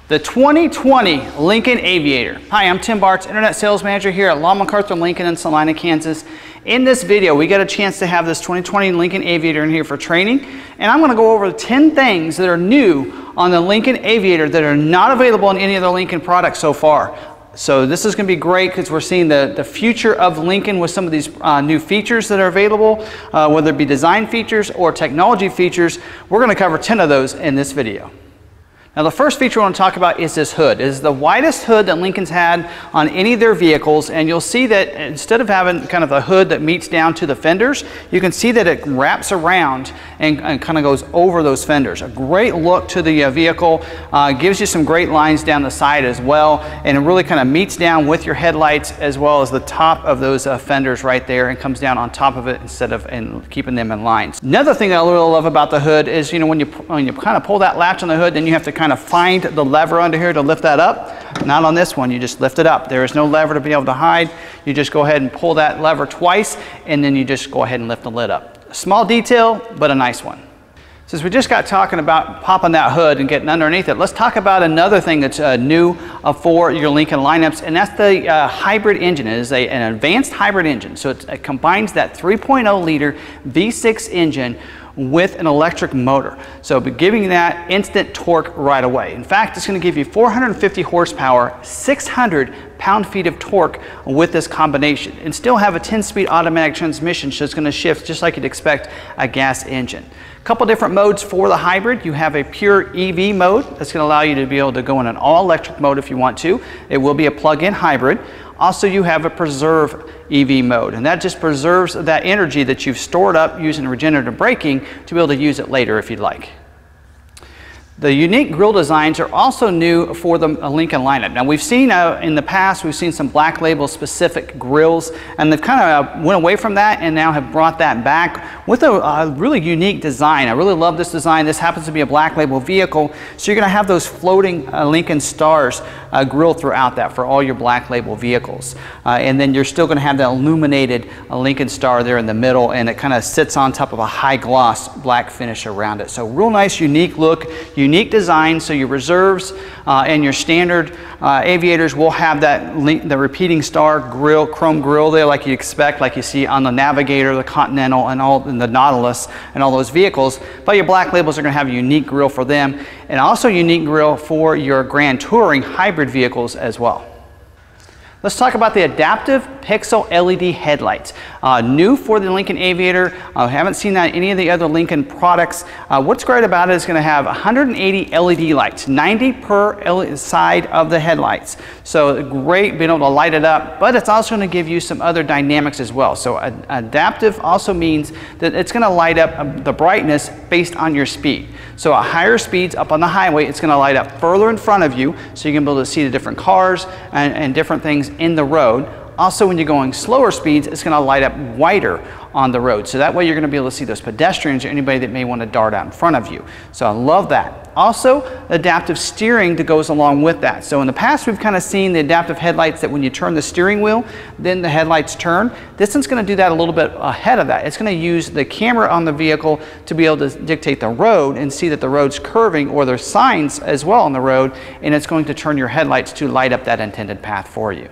The 2020 Lincoln Aviator. Hi, I'm Tim Bartz, Internet Sales Manager here at McArthur Lincoln in Salina, Kansas. In this video, we got a chance to have this 2020 Lincoln Aviator in here for training, and I'm going to go over 10 things that are new on the Lincoln Aviator that are not available in any other Lincoln products so far. So this is going to be great because we're seeing the future of Lincoln with some of these new features that are available, whether it be design features or technology features. We're going to cover 10 of those in this video. Now the first feature I want to talk about is this hood. It is the widest hood that Lincoln's had on any of their vehicles, and you'll see that instead of having kind of a hood that meets down to the fenders, you can see that it wraps around and kind of goes over those fenders. A great look to the vehicle, gives you some great lines down the side as well, and it really kind of meets down with your headlights as well as the top of those fenders right there, and comes down on top of it instead of keeping them in lines. Another thing I really love about the hood is, you know, when you kind of pull that latch on the hood, then you have to kind of find the lever under here to lift that up. Not on this one, you just lift it up. There is no lever to be able to hide. You just go ahead and pull that lever twice, and then you just go ahead and lift the lid up. A small detail, but a nice one. Since we just got talking about popping that hood and getting underneath it, let's talk about another thing that's new for your Lincoln lineups, and that's the hybrid engine. It is an advanced hybrid engine. So it combines that 3.0 liter V6 engine with an electric motor. So giving that instant torque right away. In fact, it's going to give you 450 horsepower, 600 pound-feet of torque with this combination, and still have a 10-speed automatic transmission, so it's going to shift just like you'd expect a gas engine. A couple different modes for the hybrid. You have a pure EV mode that's going to allow you to be able to go in an all-electric mode if you want to. It will be a plug-in hybrid. Also, you have a preserve EV mode, and that just preserves that energy that you've stored up using regenerative braking to be able to use it later if you'd like. The unique grille designs are also new for the Lincoln lineup. Now we've seen in the past, we've seen some black label specific grills, and they've kind of went away from that and now have brought that back with a really unique design. I really love this design. This happens to be a black label vehicle, so you're going to have those floating Lincoln stars grilled throughout that for all your black label vehicles. And then you're still going to have that illuminated Lincoln star there in the middle, and it kind of sits on top of a high gloss black finish around it. So real nice, unique look. Unique design, so your reserves and your standard aviators will have the repeating star grill, chrome grill there like you expect, like you see on the Navigator, the Continental, and the Nautilus, and all those vehicles. But your black labels are going to have a unique grill for them, and also a unique grill for your Grand Touring hybrid vehicles as well. Let's talk about the adaptive pixel LED headlights. New for the Lincoln Aviator. I haven't seen that in any of the other Lincoln products. What's great about it is going to have 180 LED lights, 90 per side of the headlights. So great being able to light it up, but it's also going to give you some other dynamics as well. So adaptive also means that it's going to light up the brightness based on your speed. So at higher speeds up on the highway, it's going to light up further in front of you, so you can be able to see the different cars and different things in the road. Also, when you're going slower speeds, it's going to light up wider on the road. So that way you're going to be able to see those pedestrians or anybody that may want to dart out in front of you. So I love that. Also, adaptive steering that goes along with that. So in the past, we've kind of seen the adaptive headlights that when you turn the steering wheel, then the headlights turn. This one's going to do that a little bit ahead of that. It's going to use the camera on the vehicle to be able to dictate the road and see that the road's curving, or there's signs as well on the road, and it's going to turn your headlights to light up that intended path for you.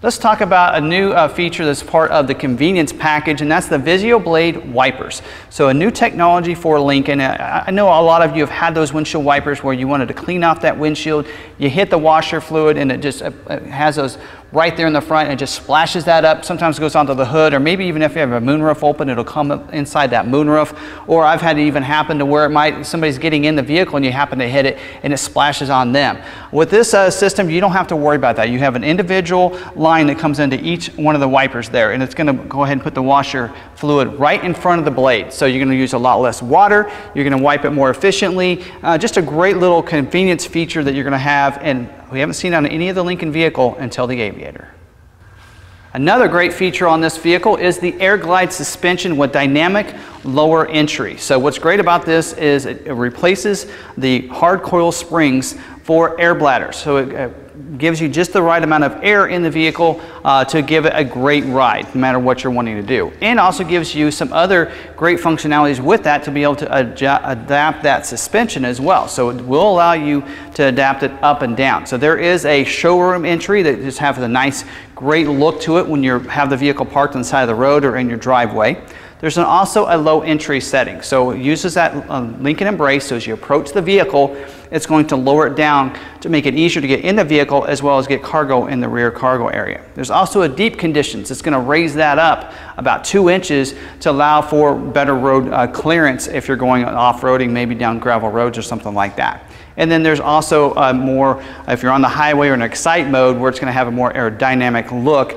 Let's talk about a new feature that's part of the convenience package, and that's the Visioblade Wipers. So a new technology for Lincoln. I know a lot of you have had those windshield wipers where you wanted to clean off that windshield. You hit the washer fluid and it just has those right there in the front, and it just splashes that up. Sometimes it goes onto the hood, or maybe even if you have a moonroof open, it'll come up inside that moonroof. Or I've had it even happen to where somebody's getting in the vehicle and you happen to hit it and it splashes on them. With this system, you don't have to worry about that. You have an individual line that comes into each one of the wipers there, and it's going to go ahead and put the washer fluid right in front of the blade. So you're going to use a lot less water. You're going to wipe it more efficiently. Just a great little convenience feature that you're going to have, and we haven't seen on any of the Lincoln vehicle until the Aviator. Another great feature on this vehicle is the AirGlide suspension with dynamic lower entry. So what's great about this is it replaces the hard coil springs for air bladders. So it gives you just the right amount of air in the vehicle to give it a great ride, no matter what you're wanting to do. And also gives you some other great functionalities with that to be able to adapt that suspension as well. So it will allow you to adapt it up and down. So there is a showroom entry that just has a nice, great look to it when you have the vehicle parked on the side of the road or in your driveway. There's also a low entry setting. So it uses that Lincoln Embrace, so as you approach the vehicle, it's going to lower it down to make it easier to get in the vehicle as well as get cargo in the rear cargo area. There's also a deep conditions. It's going to raise that up about 2 inches to allow for better road clearance if you're going off-roading, maybe down gravel roads or something like that. And then there's also more, if you're on the highway or in Excite mode, where it's going to have a more aerodynamic look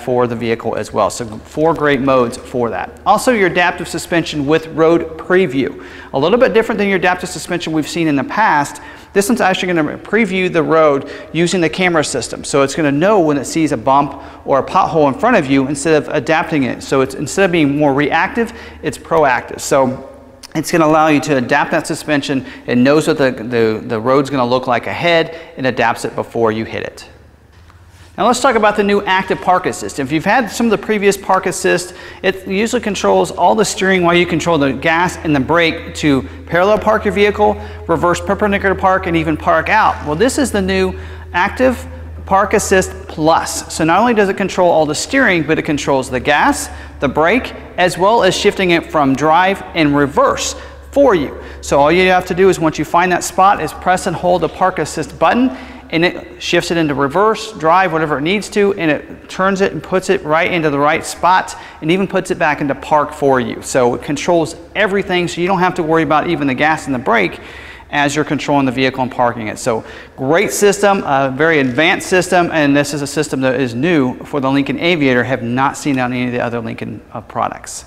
for the vehicle as well. So 4 great modes for that. Also your adaptive suspension with road preview. A little bit different than your adaptive suspension we've seen in the past. This one's actually going to preview the road using the camera system. So it's going to know when it sees a bump or a pothole in front of you instead of adapting it. So it's, instead of being more reactive, it's proactive. So it's going to allow you to adapt that suspension. It knows what the road's going to look like ahead and adapts it before you hit it. Now let's talk about the new active park assist. If you've had some of the previous park assist, it usually controls all the steering while you control the gas and the brake to parallel park your vehicle, reverse perpendicular park, and even park out. Well, this is the new active Park Assist Plus. So not only does it control all the steering, but it controls the gas, the brake, as well as shifting it from drive and reverse for you. So all you have to do is, once you find that spot, is press and hold the Park Assist button, and it shifts it into reverse, drive, whatever it needs to, and it turns it and puts it right into the right spot, and even puts it back into park for you. So it controls everything, so you don't have to worry about even the gas and the brake as you're controlling the vehicle and parking it. So great system, very advanced system, and this is a system that is new for the Lincoln Aviator. Have not seen on any of the other Lincoln products.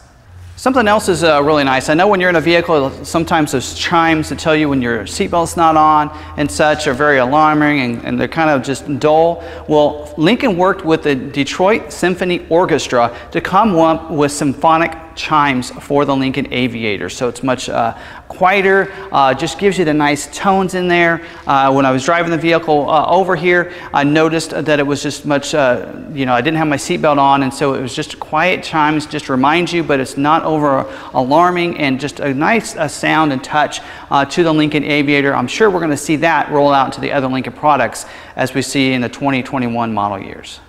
Something else is really nice. I know when you're in a vehicle, sometimes those chimes that tell you when your seatbelt's not on and such are very alarming, and they're kind of just dull. Well, Lincoln worked with the Detroit Symphony Orchestra to come up with Symphonic Chimes for the Lincoln Aviator. So it's much quieter, just gives you the nice tones in there. When I was driving the vehicle over here, I noticed that it was just much, you know, I didn't have my seatbelt on, and so it was just quiet chimes, just reminds you, but it's not over alarming, and just a nice sound and touch to the Lincoln Aviator. I'm sure we're going to see that roll out into the other Lincoln products as we see in the 2021 model years.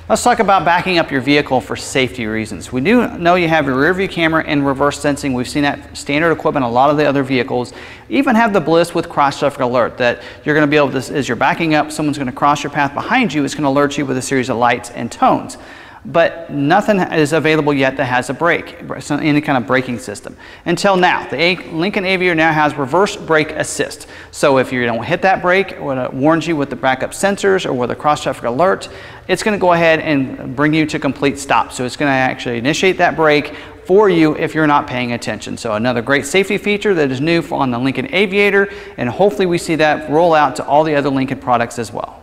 Let's talk about backing up your vehicle for safety reasons. We do know you have your rear view camera and reverse sensing. We've seen that standard equipment in a lot of the other vehicles. Even have the bliss with cross traffic alert, that you're going to be able to, as you're backing up, someone's going to cross your path behind you, it's going to alert you with a series of lights and tones. But nothing is available yet that has a brake, so any kind of braking system. Until now, the Lincoln Aviator now has reverse brake assist. So if you don't hit that brake, when it warns you with the backup sensors or with a cross traffic alert, it's going to go ahead and bring you to complete stop. So it's going to actually initiate that brake for you if you're not paying attention. So another great safety feature that is new on the Lincoln Aviator, and hopefully we see that roll out to all the other Lincoln products as well.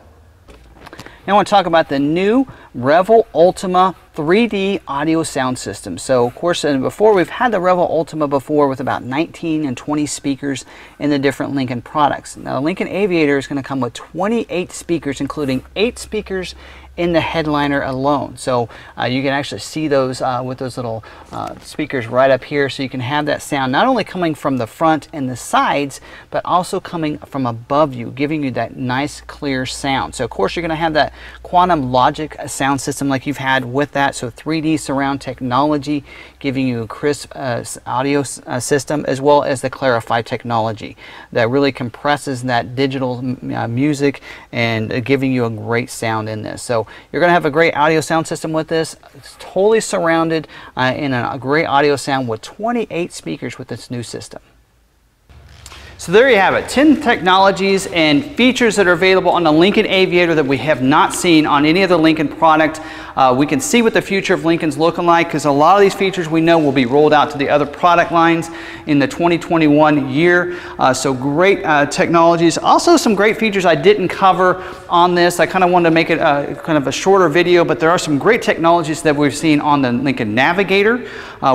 Now I want to talk about the new Revel Ultima 3D audio sound system. So of course, before we've had the Revel Ultima before with about 19 and 20 speakers in the different Lincoln products. Now the Lincoln Aviator is going to come with 28 speakers, including 8 speakers in the headliner alone. So you can actually see those with those little speakers right up here, so you can have that sound not only coming from the front and the sides, but also coming from above you, giving you that nice clear sound. So of course you're going to have that quantum logic sound system like you've had with that, so 3D surround technology giving you a crisp audio system, as well as the Clarify technology that really compresses that digital music and giving you a great sound in this. So you're going to have a great audio sound system with this. It's totally surrounded in a great audio sound with 28 speakers with this new system. So there you have it, 10 technologies and features that are available on the Lincoln Aviator that we have not seen on any other Lincoln product. We can see what the future of Lincoln's looking like, because a lot of these features we know will be rolled out to the other product lines in the 2021 year. So great technologies. Also some great features I didn't cover on this. I kind of wanted to make it kind of a shorter video, but there are some great technologies that we've seen on the Lincoln Navigator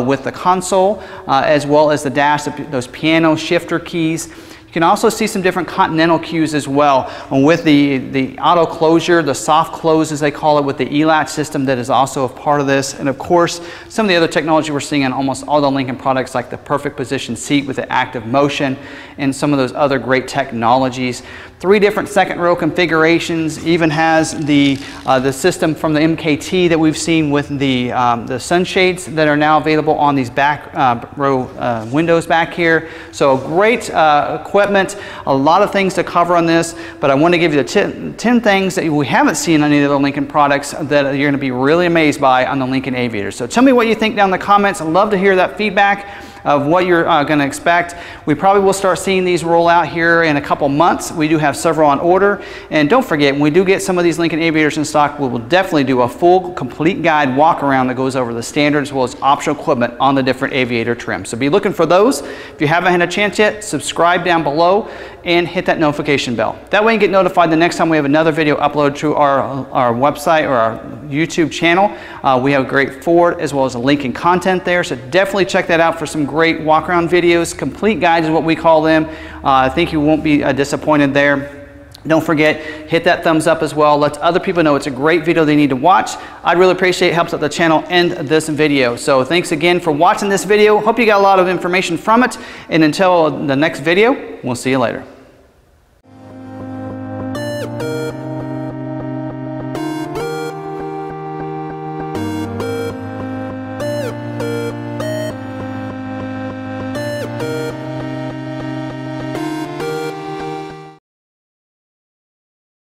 with the console, as well as the dash, those piano shifter keys. You can also see some different continental cues as well, with the auto closure, the soft close as they call it, with the e-latch system that is also a part of this. And of course, some of the other technology we're seeing on almost all the Lincoln products, like the perfect position seat with the active motion and some of those other great technologies. 3 different second row configurations, even has the system from the MKT that we've seen with the sunshades that are now available on these back row windows back here. So great equipment, a lot of things to cover on this, but I want to give you the 10 things that we haven't seen on any of the Lincoln products that you're going to be really amazed by on the Lincoln Aviator. So tell me what you think down in the comments. I'd love to hear that feedback of what you're going to expect. We probably will start seeing these roll out here in a couple months. We do have several on order. And don't forget, when we do get some of these Lincoln Aviators in stock, we will definitely do a full, complete guide walk around that goes over the standard as well as optional equipment on the different Aviator trims. So be looking for those. If you haven't had a chance yet, subscribe down below and hit that notification bell. That way you get notified the next time we have another video uploaded to our website or our YouTube channel. We have great Ford as well as Lincoln content there, so definitely check that out for some great walk around videos. Complete guides is what we call them. I think you won't be disappointed there. Don't forget, hit that thumbs up as well. Let other people know it's a great video they need to watch. I'd really appreciate it. Helps out the channel and this video. So thanks again for watching this video. Hope you got a lot of information from it. And until the next video, we'll see you later.